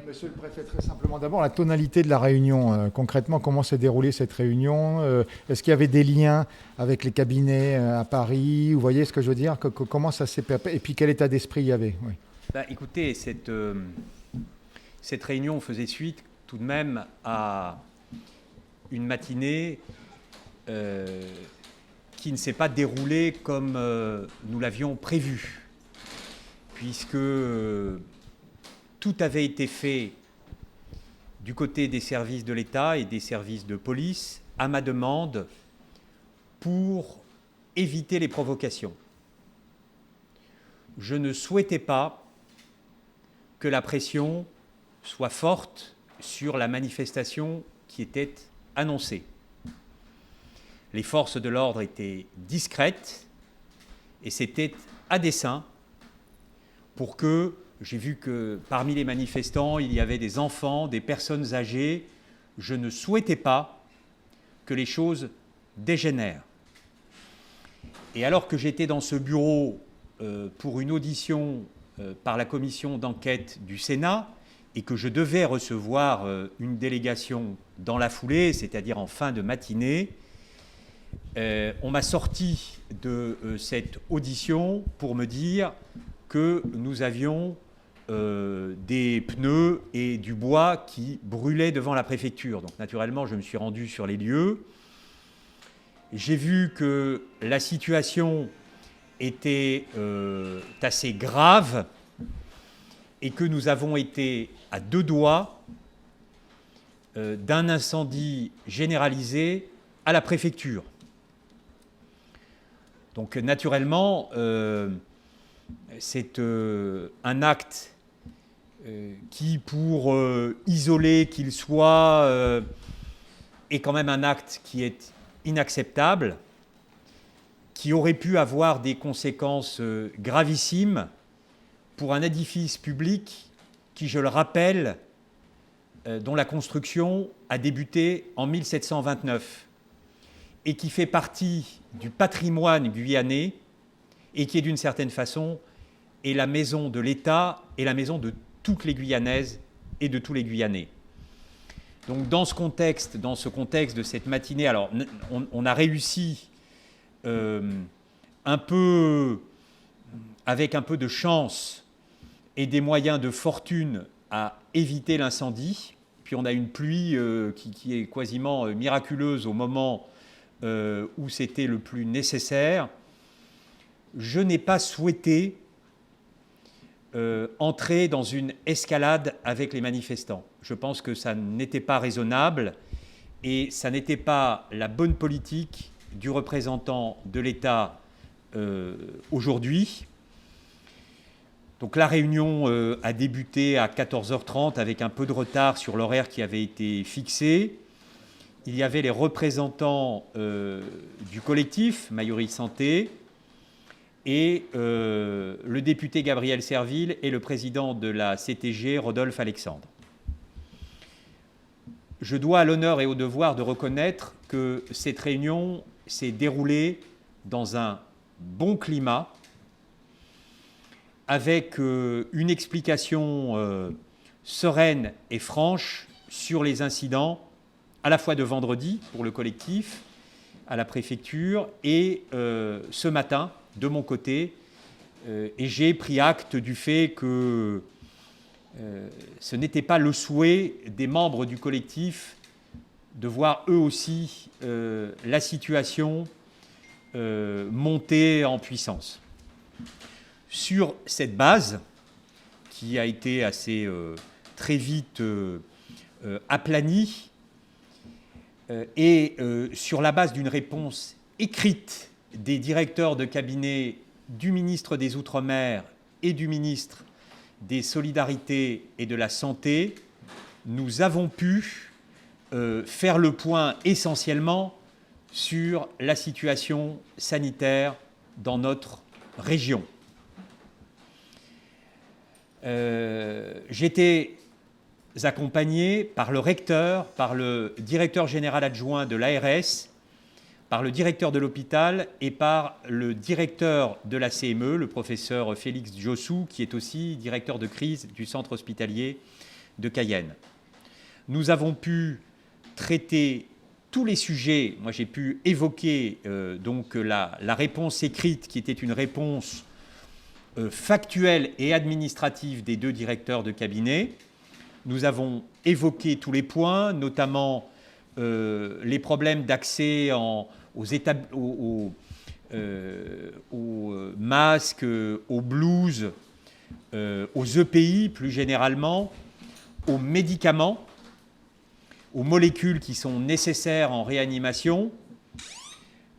Monsieur le préfet, très simplement, d'abord la tonalité de la réunion. Concrètement, comment s'est déroulée cette réunion? Est-ce qu'il y avait des liens avec les cabinets à Paris? Vous voyez ce que je veux dire? Comment ça s'est passé? Et puis quel état d'esprit il y avait? Oui. Écoutez, cette réunion faisait suite tout de même à une matinée qui ne s'est pas déroulée comme nous l'avions prévu, puisque tout avait été fait du côté des services de l'État et des services de police à ma demande pour éviter les provocations. Je ne souhaitais pas que la pression soit forte sur la manifestation qui était annoncée. Les forces de l'ordre étaient discrètes et c'était à dessein pour que, j'ai vu que parmi les manifestants, il y avait des enfants, des personnes âgées. Je ne souhaitais pas que les choses dégénèrent. Et alors que j'étais dans ce bureau pour une audition par la commission d'enquête du Sénat et que je devais recevoir une délégation dans la foulée, c'est-à-dire en fin de matinée, on m'a sorti de cette audition pour me dire que nous avions des pneus et du bois qui brûlaient devant la préfecture. Donc naturellement, je me suis rendu sur les lieux. J'ai vu que la situation était assez grave et que nous avons été à deux doigts d'un incendie généralisé à la préfecture. Donc naturellement, c'est un acte qui, pour isoler qu'il soit, est quand même un acte qui est inacceptable, qui aurait pu avoir des conséquences gravissimes pour un édifice public qui, je le rappelle, dont la construction a débuté en 1729 et qui fait partie du patrimoine guyanais et qui est d'une certaine façon est la maison de l'État et la maison de toutes les Guyanaises et de tous les Guyanais. Donc dans ce contexte de cette matinée, alors on a réussi un peu, avec un peu de chance et des moyens de fortune, à éviter l'incendie. Puis on a une pluie qui est quasiment miraculeuse au moment où c'était le plus nécessaire. Je n'ai pas souhaité entrer dans une escalade avec les manifestants. Je pense que ça n'était pas raisonnable et ça n'était pas la bonne politique du représentant de l'État aujourd'hui. Donc la réunion a débuté à 14h30 avec un peu de retard sur l'horaire qui avait été fixé. Il y avait les représentants du collectif Mayoris Santé et le député Gabriel Serville et le président de la CTG, Rodolphe Alexandre. Je dois à l'honneur et au devoir de reconnaître que cette réunion s'est déroulée dans un bon climat, avec une explication sereine et franche sur les incidents, à la fois de vendredi pour le collectif, à la préfecture, et ce matin, de mon côté, et j'ai pris acte du fait que ce n'était pas le souhait des membres du collectif de voir eux aussi la situation monter en puissance. Sur cette base, qui a été assez très vite aplanie, et sur la base d'une réponse écrite des directeurs de cabinet du ministre des Outre-mer et du ministre des Solidarités et de la Santé, nous avons pu faire le point essentiellement sur la situation sanitaire dans notre région. J'étais accompagné par le recteur, par le directeur général adjoint de l'ARS, par le directeur de l'hôpital et par le directeur de la CME, le professeur Félix Jossou, qui est aussi directeur de crise du centre hospitalier de Cayenne. Nous avons pu traiter tous les sujets. Moi, j'ai pu évoquer donc la réponse écrite, qui était une réponse factuelle et administrative des 2 directeurs de cabinet. Nous avons évoqué tous les points, notamment les problèmes d'accès aux masques, aux blouses, aux EPI plus généralement, aux médicaments, aux molécules qui sont nécessaires en réanimation.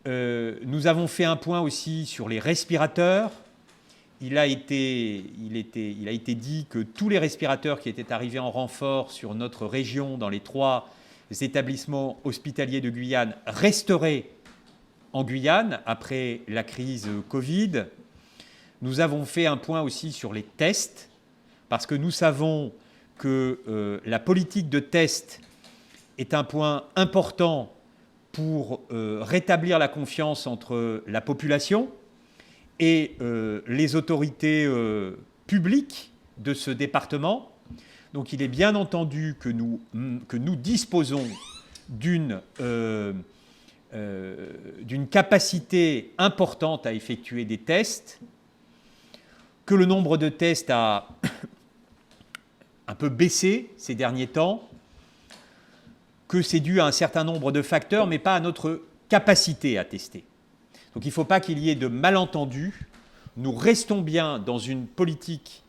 Nous avons fait un point aussi sur les respirateurs. Il a été dit que tous les respirateurs qui étaient arrivés en renfort sur notre région dans les 3 établissements hospitaliers de Guyane resteraient en Guyane après la crise Covid. Nous avons fait un point aussi sur les tests, parce que nous savons que la politique de tests est un point important pour rétablir la confiance entre la population et les autorités publiques de ce département. Donc il est bien entendu que nous disposons d'une capacité importante à effectuer des tests, que le nombre de tests a un peu baissé ces derniers temps, que c'est dû à un certain nombre de facteurs, mais pas à notre capacité à tester. Donc il ne faut pas qu'il y ait de malentendus. Nous restons bien dans une politique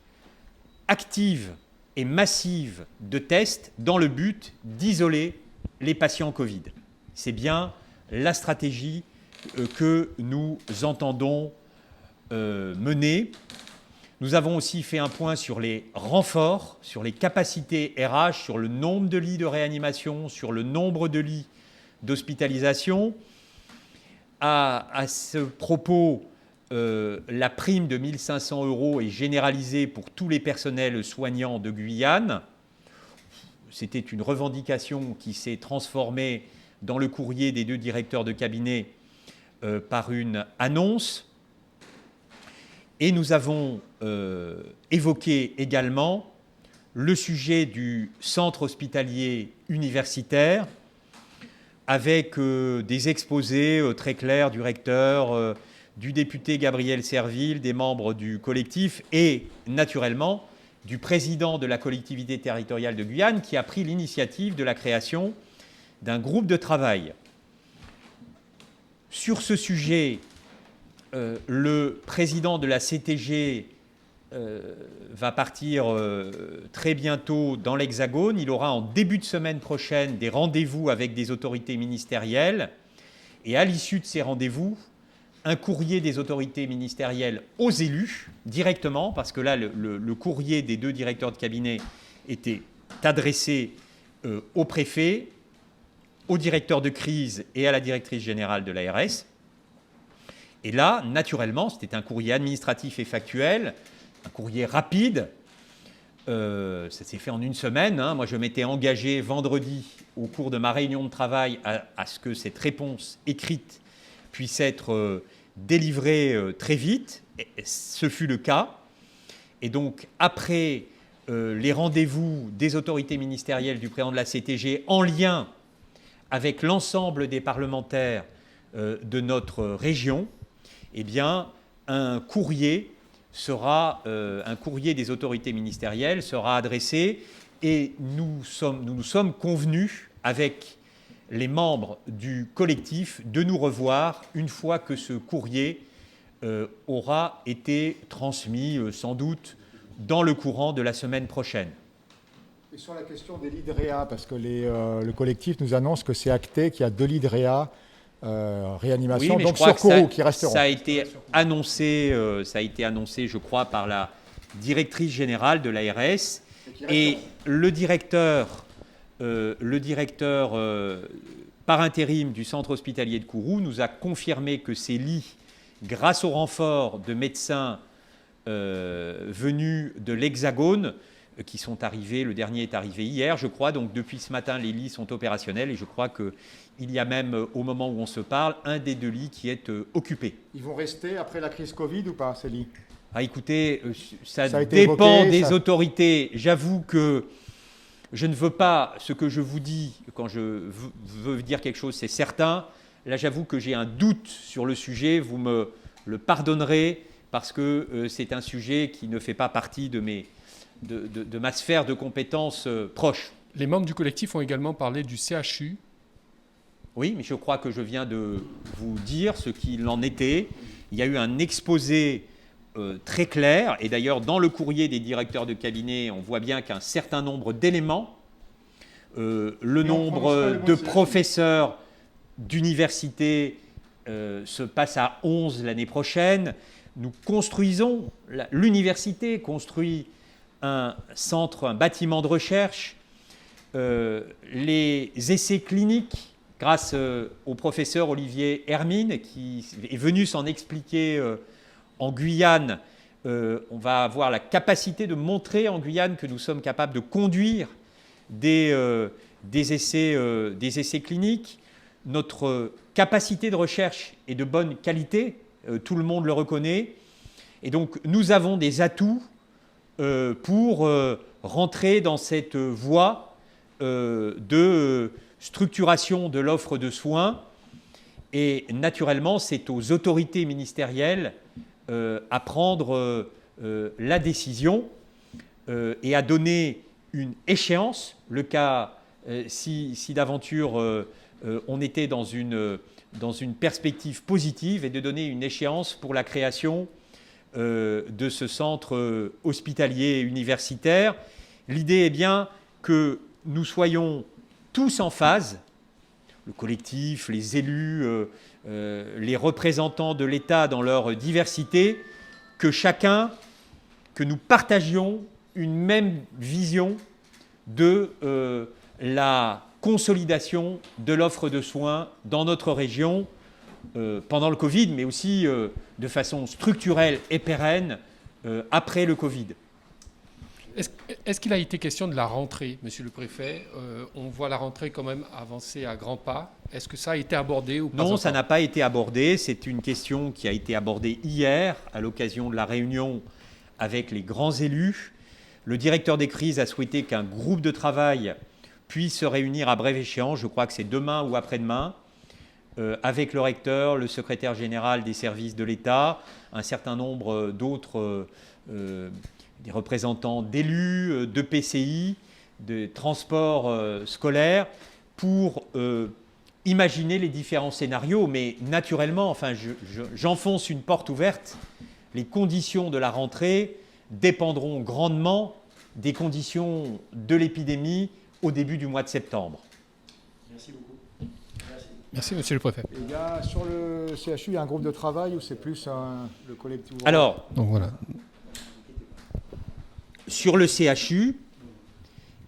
active et massive de tests dans le but d'isoler les patients Covid. C'est bien la stratégie que nous entendons mener. Nous avons aussi fait un point sur les renforts, sur les capacités RH, sur le nombre de lits de réanimation, sur le nombre de lits d'hospitalisation. À ce propos, la prime de 1 500 € est généralisée pour tous les personnels soignants de Guyane. C'était une revendication qui s'est transformée dans le courrier des 2 directeurs de cabinet par une annonce. Et nous avons évoqué également le sujet du centre hospitalier universitaire, avec des exposés très clairs du recteur, du député Gabriel Serville, des membres du collectif et, naturellement, du président de la collectivité territoriale de Guyane, qui a pris l'initiative de la création d'un groupe de travail. Sur ce sujet, le président de la CTG va partir très bientôt dans l'Hexagone. Il aura en début de semaine prochaine des rendez-vous avec des autorités ministérielles. Et à l'issue de ces rendez-vous, un courrier des autorités ministérielles aux élus, directement, parce que là, le courrier des 2 directeurs de cabinet était adressé au préfet, au directeur de crise et à la directrice générale de l'ARS. Et là, naturellement, c'était un courrier administratif et factuel, un courrier rapide. Ça s'est fait en 1 semaine. Moi, je m'étais engagé vendredi, au cours de ma réunion de travail, à ce que cette réponse écrite puisse être délivrée très vite. Et ce fut le cas. Et donc, après les rendez-vous des autorités ministérielles du président de la CTG, en lien avec l'ensemble des parlementaires de notre région, eh bien, un courrier des autorités ministérielles sera adressé et nous nous sommes convenus avec les membres du collectif de nous revoir une fois que ce courrier aura été transmis, sans doute, dans le courant de la semaine prochaine. Et sur la question des lits de réa, parce que le collectif nous annonce que c'est acté qu'il y a 2 lits de réa réanimation, oui, donc sur Kourou, qui resteront. Ça a été annoncé, je crois, par la directrice générale de l'ARS. Et le directeur par intérim du centre hospitalier de Kourou nous a confirmé que ces lits, grâce au renfort de médecins venus de l'Hexagone, qui sont arrivés, le dernier est arrivé hier, je crois, donc depuis ce matin, les lits sont opérationnels et je crois qu'il y a même, au moment où on se parle, un des 2 lits qui est occupé. Ils vont rester après la crise Covid ou pas, ces lits ? Écoutez, ça dépend des autorités. J'avoue que je ne veux pas, ce que je vous dis, quand je veux dire quelque chose, c'est certain. Là, j'avoue que j'ai un doute sur le sujet, vous me le pardonnerez, parce que c'est un sujet qui ne fait pas partie de ma sphère de compétences proche. Les membres du collectif ont également parlé du CHU. Oui, mais je crois que je viens de vous dire ce qu'il en était. Il y a eu un exposé très clair, et d'ailleurs dans le courrier des directeurs de cabinet, on voit bien qu'un certain nombre d'éléments, le nombre de professeurs d'université se passe à 11 l'année prochaine. Nous construisons, l'université construit un centre, un bâtiment de recherche, les essais cliniques, grâce au professeur Olivier Hermine, qui est venu s'en expliquer en Guyane. On va avoir la capacité de montrer en Guyane que nous sommes capables de conduire des essais cliniques. Notre capacité de recherche est de bonne qualité, tout le monde le reconnaît. Et donc nous avons des atouts pour rentrer dans cette voie de structuration de l'offre de soins. Et naturellement, c'est aux autorités ministérielles à prendre la décision et à donner une échéance. Le cas, si d'aventure on était dans une perspective positive, et de donner une échéance pour la création de ce centre hospitalier universitaire. L'idée est bien que nous soyons tous en phase, le collectif, les élus, les représentants de l'État dans leur diversité, que nous partagions une même vision de la consolidation de l'offre de soins dans notre région pendant le Covid, mais aussi de façon structurelle et pérenne après le Covid. Est-ce qu'il a été question de la rentrée, Monsieur le Préfet? On voit la rentrée quand même avancer à grands pas. Est-ce que ça a été abordé ou pas? Non, ça n'a pas été abordé. C'est une question qui a été abordée hier à l'occasion de la réunion avec les grands élus. Le directeur des crises a souhaité qu'un groupe de travail puisse se réunir à brève échéance, je crois que c'est demain ou après-demain, avec le recteur, le secrétaire général des services de l'État, un certain nombre d'autres des représentants d'élus, de PCI, de transports scolaires, pour imaginer les différents scénarios. Mais naturellement, enfin, j'enfonce une porte ouverte, les conditions de la rentrée dépendront grandement des conditions de l'épidémie au début du mois de septembre. Merci beaucoup. Merci, Monsieur le Préfet. Il y a, sur le CHU, il y a un groupe de travail ou c'est plus le collectif? Alors, donc voilà. Sur le CHU,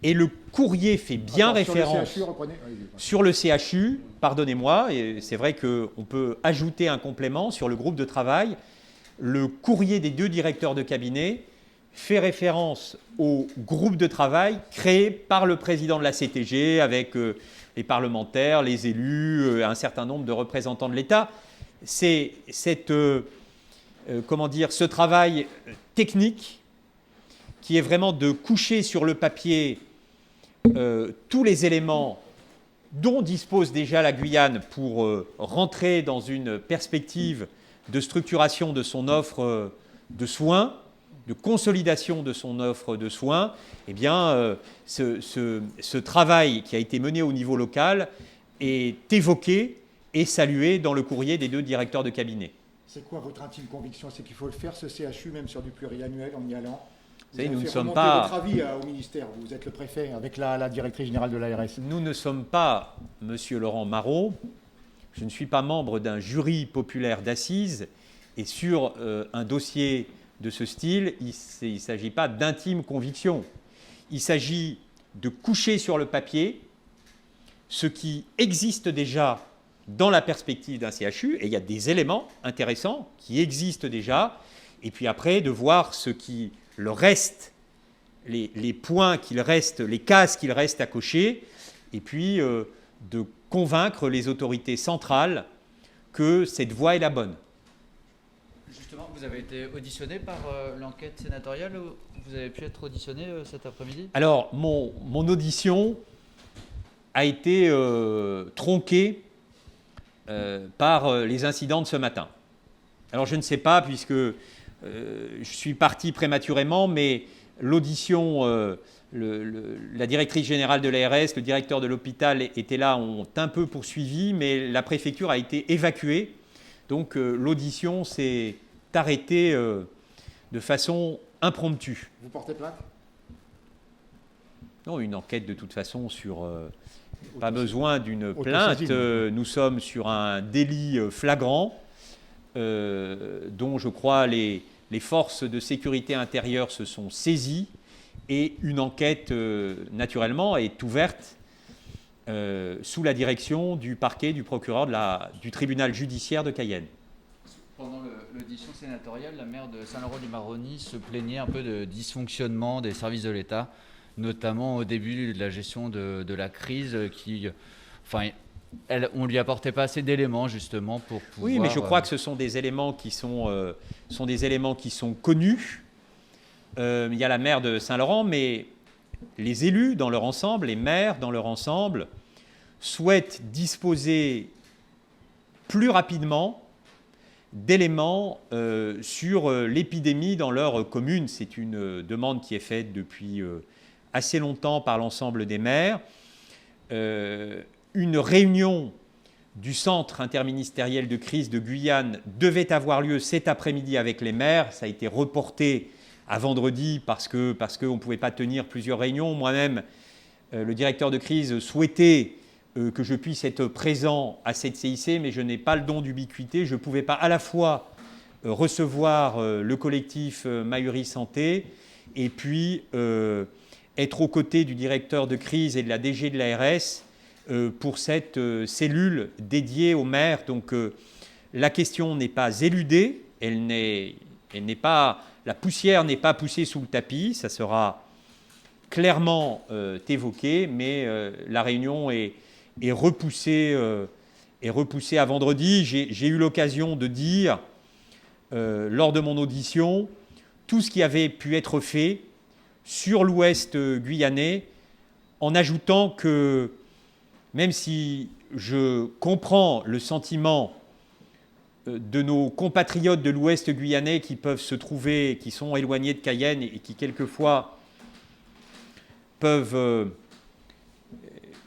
et le courrier fait bien référence sur le CHU, pardonnez-moi, et c'est vrai qu'on peut ajouter un complément sur le groupe de travail. Le courrier des deux directeurs de cabinet fait référence au groupe de travail créé par le président de la CTG avec les parlementaires, les élus, un certain nombre de représentants de l'État. C'est ce travail technique qui est vraiment de coucher sur le papier tous les éléments dont dispose déjà la Guyane pour rentrer dans une perspective de structuration de son offre de soins, de consolidation de son offre de soins. Eh bien, ce travail qui a été mené au niveau local est évoqué et salué dans le courrier des deux directeurs de cabinet. C'est quoi votre intime conviction? C'est qu'il faut le faire, ce CHU, même sur du pluriannuel, en y allant? Vous savez, nous ne sommes pas... votre avis au ministère, vous êtes le préfet, avec la directrice générale de l'ARS. Nous ne sommes pas, Monsieur Laurent Marot, je ne suis pas membre d'un jury populaire d'assises, et sur un dossier de ce style, il ne s'agit pas d'intime conviction. Il s'agit de coucher sur le papier ce qui existe déjà dans la perspective d'un CHU, et il y a des éléments intéressants qui existent déjà, et puis après de voir ce qui le reste, les points qu'il reste, les cases qu'il reste à cocher, et puis de convaincre les autorités centrales que cette voie est la bonne. Justement, vous avez été auditionné par l'enquête sénatoriale ou vous avez pu être auditionné cet après-midi? Alors, mon audition a été tronquée par les incidents de ce matin. Alors, je ne sais pas, puisque je suis parti prématurément, mais l'audition, la directrice générale de l'ARS, le directeur de l'hôpital étaient là, ont un peu poursuivi, mais la préfecture a été évacuée. Donc, l'audition s'est arrêtée de façon impromptue. Vous portez plainte? Non, une enquête de toute façon sur... pas besoin d'une plainte. Nous sommes sur un délit flagrant dont je crois les forces de sécurité intérieure se sont saisies et une enquête naturellement est ouverte sous la direction du parquet du procureur du tribunal judiciaire de Cayenne. Pendant l'audition sénatoriale, la maire de Saint-Laurent-du-Maroni se plaignait un peu de dysfonctionnement des services de l'État, notamment au début de la gestion de la crise on ne lui apportait pas assez d'éléments justement pour pouvoir... Oui, mais je crois que ce sont des éléments qui sont connus. Il y a la maire de Saint-Laurent, mais les élus dans leur ensemble, les maires dans leur ensemble, souhaitent disposer plus rapidement d'éléments sur l'épidémie dans leur commune. C'est une demande qui est faite depuis assez longtemps par l'ensemble des maires. Une réunion du centre interministériel de crise de Guyane devait avoir lieu cet après-midi avec les maires. Ça a été reporté à vendredi parce qu'on ne pouvait pas tenir plusieurs réunions. Moi-même, le directeur de crise souhaitait que je puisse être présent à cette CIC, mais je n'ai pas le don d'ubiquité. Je ne pouvais pas à la fois recevoir le collectif Mahurie Santé et puis être aux côtés du directeur de crise et de la DG de l'ARS pour cette cellule dédiée aux maires. Donc la question n'est pas éludée, la poussière n'est pas poussée sous le tapis, ça sera clairement évoqué, mais la réunion est repoussée à vendredi. J'ai eu l'occasion de dire lors de mon audition tout ce qui avait pu être fait sur l'ouest guyanais, en ajoutant que même si je comprends le sentiment de nos compatriotes de l'ouest guyanais qui peuvent se trouver, qui sont éloignés de Cayenne et qui quelquefois peuvent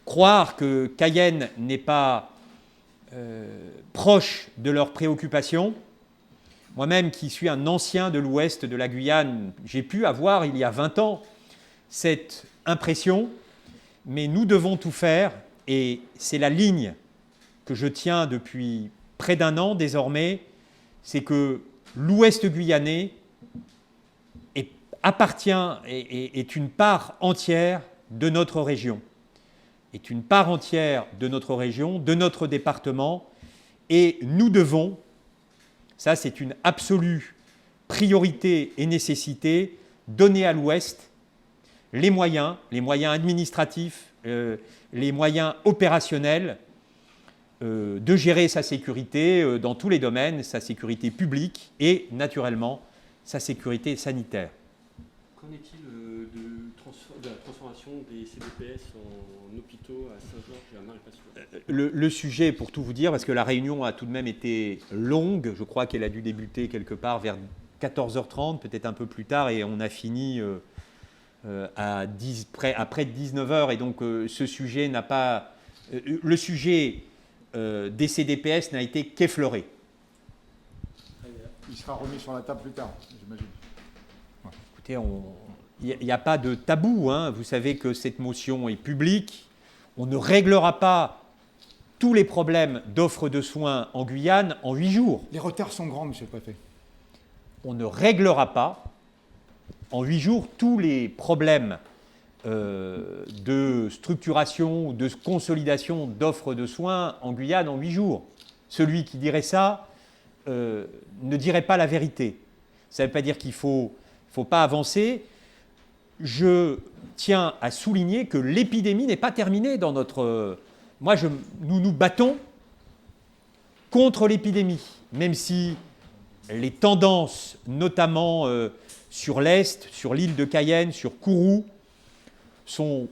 croire que Cayenne n'est pas proche de leurs préoccupations. Moi-même, qui suis un ancien de l'ouest de la Guyane, j'ai pu avoir, il y a 20 ans, cette impression, mais nous devons tout faire, et c'est la ligne que je tiens depuis près d'un an désormais, c'est que l'ouest guyanais est une part entière de notre région, est une part entière de notre région, de notre département, et nous devons, ça c'est une absolue priorité et nécessité, donner à l'ouest les moyens administratifs, les moyens opérationnels de gérer sa sécurité dans tous les domaines, sa sécurité publique et naturellement sa sécurité sanitaire. Qu'en est-il de la transformation des CDPS en hôpitaux à Saint-Georges et à Marie-Passion? Le sujet, pour tout vous dire, parce que la réunion a tout de même été longue, je crois qu'elle a dû débuter quelque part vers 14h30, peut-être un peu plus tard, et on a fini après 19h, et donc ce sujet n'a pas... le sujet des CDPS n'a été qu'effleuré. Il sera remis sur la table plus tard, j'imagine. Ouais. Écoutez, il n'y a pas de tabou, hein. Vous savez que cette motion est publique. On ne réglera pas tous les problèmes d'offre de soins en Guyane en 8 jours. Les retards sont grands, monsieur le préfet. On ne réglera pas en 8 jours tous les problèmes de structuration ou de consolidation d'offres de soins en Guyane en 8 jours. Celui qui dirait ça ne dirait pas la vérité. Ça ne veut pas dire qu'il ne faut pas avancer. Je tiens à souligner que l'épidémie n'est pas terminée dans notre... nous nous battons contre l'épidémie, même si les tendances, notamment sur l'Est, sur l'île de Cayenne, sur Kourou, sont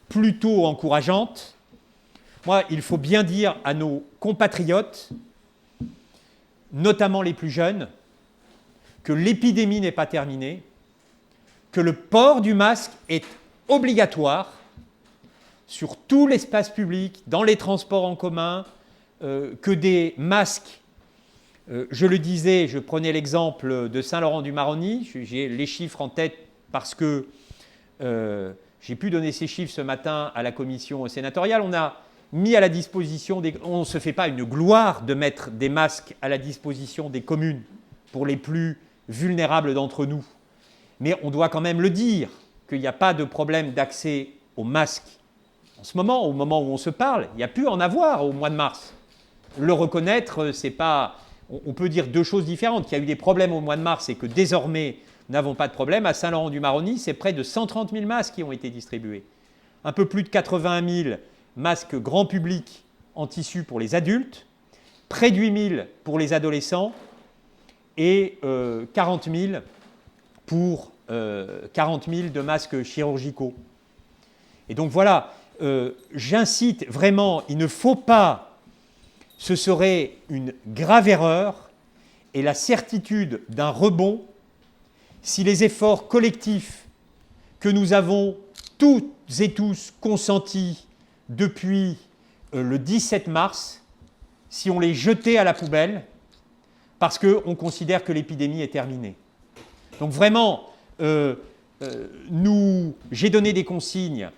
plutôt encourageantes. Moi, il faut bien dire à nos compatriotes, notamment les plus jeunes, que l'épidémie n'est pas terminée, que le port du masque est obligatoire sur tout l'espace public, dans les transports en commun, que des masques, je le disais, je prenais l'exemple de Saint-Laurent-du-Maroni, j'ai les chiffres en tête parce que j'ai pu donner ces chiffres ce matin à la commission sénatoriale. On a mis à la disposition, on ne se fait pas une gloire de mettre des masques à la disposition des communes pour les plus vulnérables d'entre nous. Mais on doit quand même le dire, qu'il n'y a pas de problème d'accès aux masques. En ce moment, au moment où on se parle, il n'y a pu en avoir au mois de mars. Le reconnaître, c'est pas... On peut dire deux choses différentes. Qu'il y a eu des problèmes au mois de mars et que désormais, nous n'avons pas de problème. À Saint-Laurent-du-Maroni, c'est près de 130 000 masques qui ont été distribués. Un peu plus de 80 000 masques grand public en tissu pour les adultes, près de 8 000 pour les adolescents et 40 000 de masques chirurgicaux. Et donc voilà, j'incite vraiment, il ne faut pas, ce serait une grave erreur et la certitude d'un rebond si les efforts collectifs que nous avons toutes et tous consentis depuis le 17 mars, si on les jetait à la poubelle, parce qu'on considère que l'épidémie est terminée. Donc vraiment, j'ai donné des consignes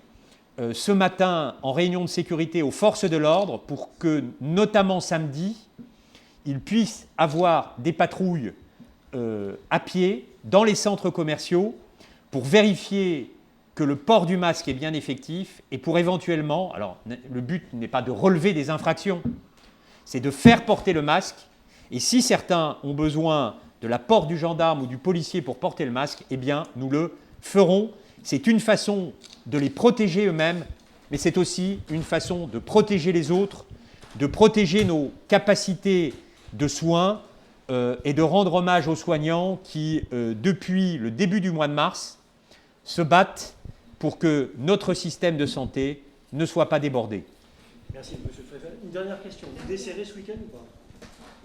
ce matin en réunion de sécurité aux forces de l'ordre pour que, notamment samedi, ils puissent avoir des patrouilles à pied dans les centres commerciaux pour vérifier que le port du masque est bien effectif et pour éventuellement, alors le but n'est pas de relever des infractions, c'est de faire porter le masque et si certains ont besoin de la porte du gendarme ou du policier pour porter le masque, eh bien nous le ferons. C'est une façon de les protéger eux-mêmes, mais c'est aussi une façon de protéger les autres, de protéger nos capacités de soins et de rendre hommage aux soignants qui, depuis le début du mois de mars, se battent pour que notre système de santé ne soit pas débordé. Merci, monsieur le préfet. Une dernière question. Vous desserrez ce week-end ou pas ?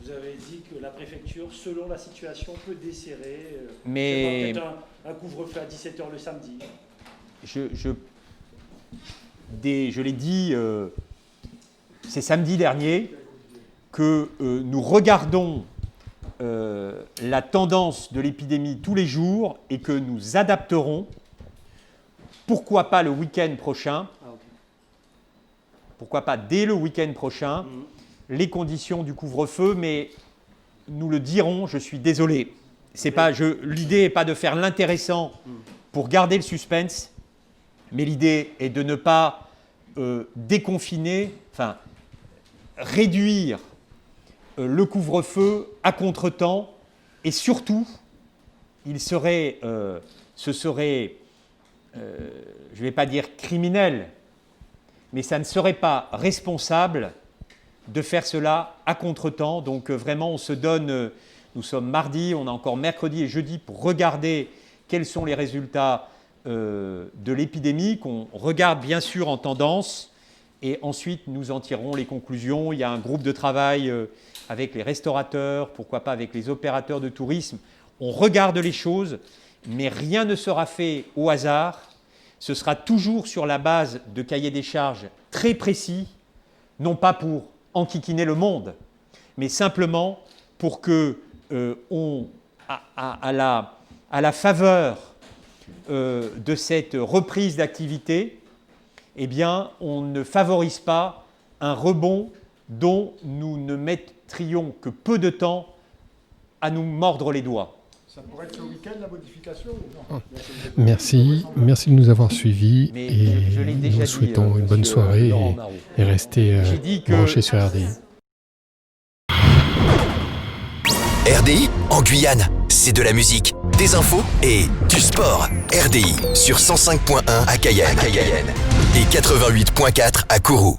Vous avez dit que la préfecture, selon la situation, peut desserrer. Mais peut-être un couvre-feu à 17h le samedi. Je l'ai dit, c'est samedi dernier, que nous regardons la tendance de l'épidémie tous les jours et que nous adapterons, pourquoi pas le week-end prochain, pourquoi pas dès le week-end prochain, les conditions du couvre-feu, mais nous le dirons, je suis désolé. L'idée n'est pas de faire l'intéressant pour garder le suspense, mais l'idée est de ne pas déconfiner, enfin réduire le couvre-feu à contretemps, et surtout, ce serait, je ne vais pas dire criminel, mais ça ne serait pas responsable de faire cela à contretemps. Donc vraiment, on se donne, nous sommes mardi, on a encore mercredi et jeudi pour regarder quels sont les résultats de l'épidémie, qu'on regarde bien sûr en tendance, et ensuite nous en tirerons les conclusions. Il y a un groupe de travail avec les restaurateurs, pourquoi pas avec les opérateurs de tourisme. On regarde les choses, mais rien ne sera fait au hasard. Ce sera toujours sur la base de cahiers des charges très précis, non pas pour enquiquiner le monde, mais simplement pour que, à la faveur de cette reprise d'activité, eh bien, on ne favorise pas un rebond dont nous ne mettrions que peu de temps à nous mordre les doigts. Ça pourrait être ce week-end la modification ou non ? Merci de nous avoir suivis Mais et nous souhaitons une bonne soirée et restez branchés sur RDI. RDI en Guyane, c'est de la musique, des infos et du sport. RDI sur 105.1 à Cayenne et 88.4 à Kourou.